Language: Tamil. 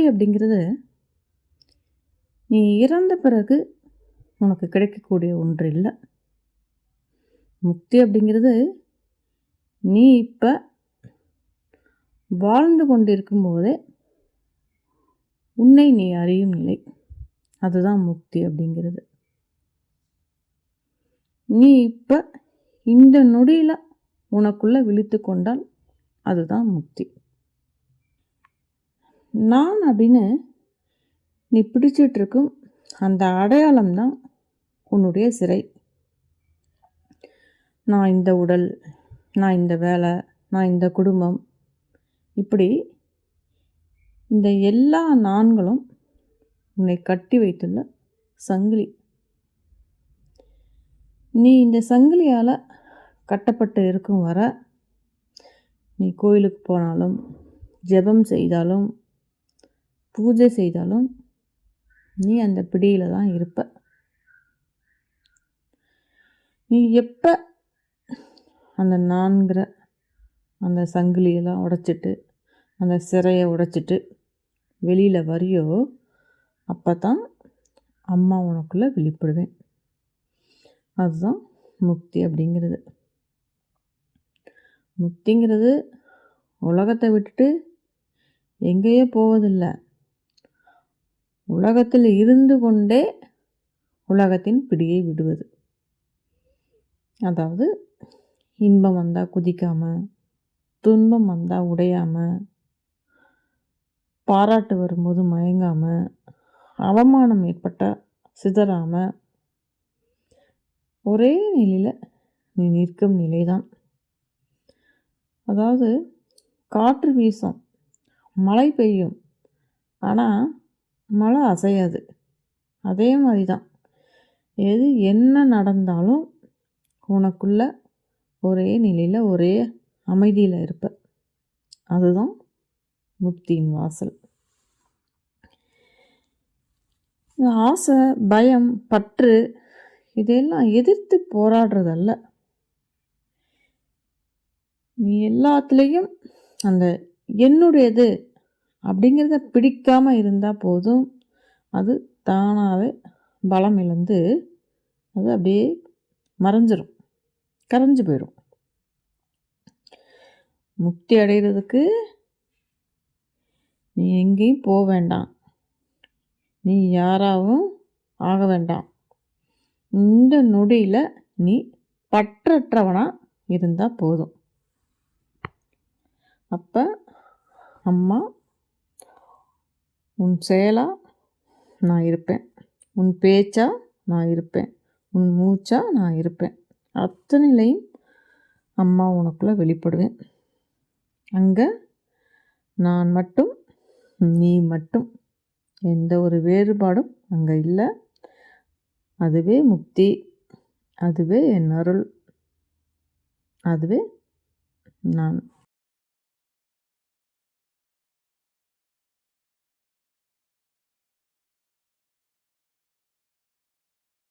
அப்படிங்கிறது நீ இறந்த பிறகு உனக்கு கிடைக்கக்கூடிய ஒன்று இல்லை. முக்தி அப்படிங்கிறது நீ இப்போ வாழ்ந்து கொண்டிருக்கும்போதே உன்னை நீ அறியும் நிலை. அதுதான் முக்தி அப்படிங்கிறது. நீ இப்போ இந்த நொடியில் உனக்குள்ளே விழித்து கொண்டால் அதுதான் முக்தி. நான் அப்படின்னு நீ பிடிச்சிட்டு இருக்கும் அந்த அடையாளம்தான் உன்னுடைய சிறை. நான் இந்த உடல், நான் இந்த வேலை, நான் இந்த குடும்பம், இப்படி இந்த எல்லா நான்களும் உன்னை கட்டி வைத்துள்ள சங்கிலி. நீ இந்த சங்கிலியால் கட்டப்பட்டு இருக்கும் வர நீ கோயிலுக்கு போனாலும், ஜெபம் செய்தாலும், பூஜை செய்தாலும் நீ அந்த பிடியில் தான் இருப்ப. நீ எப்போ அந்த நான்கிற அந்த சங்கிலியெல்லாம் உடைச்சிட்டு, அந்த சிறையை உடைச்சிட்டு வெளியில் வரியோ அப்போ தான் அம்மா உனக்குள்ளே வெளிப்படுவேன். அதுதான் முக்தி அப்படிங்கிறது. முக்திங்கிறது உலகத்தை விட்டுட்டு எங்கேயோ போவதில்லை. உலகத்தில் இருந்து கொண்டே உலகத்தின் பிடியை விடுவது. அதாவது இன்பம் வந்தால் குதிக்காமல், துன்பம் வந்தால் உடையாமல், பாராட்டு வரும்போது மயங்காமல், அவமானம் ஏற்பட்டால் சிதறாமல், ஒரே நிலையில் நீ நிற்கும் நிலைதான். அதாவது காற்று வீசும், மழை பெய்யும், ஆனால் மழை அசையாது. அதே மாதிரி தான் எது என்ன நடந்தாலும் உனக்குள்ள ஒரே நிலையில் ஒரே அமைதியில் இருப்ப. அதுதான் முக்தியின் வாசல். இந்த ஆசை, பயம், பற்று இதெல்லாம் எதிர்த்து போராடுறதல்ல. நீ எல்லாத்துலேயும் அந்த என்னுடையது அப்படிங்கிறத பிடிக்காமல் இருந்தால் போதும். அது தானாகவே பலம் இழந்து அது அப்படியே மறைஞ்சிரும், கரைஞ்சு போயிடும். முக்தி அடைகிறதுக்கு நீ எங்கேயும் போக வேண்டாம், நீ யாராகவும் ஆக வேண்டாம். இந்த நொடியில் நீ பற்றற்றவனாக இருந்தால் போதும். அப்போ அம்மா உன் செயலாக நான் இருப்பேன், உன் பேச்சா நான் இருப்பேன், உன் மூச்சா நான் இருப்பேன். அத்தனையிலையும் அம்மா உனக்குள்ளே வெளிப்படுவேன். அங்கே நான் மட்டும், நீ மட்டும், எந்த ஒரு வேறுபாடும் அங்கே இல்லை. அதுவே முக்தி, அதுவே என் அருள், அதுவே நான்.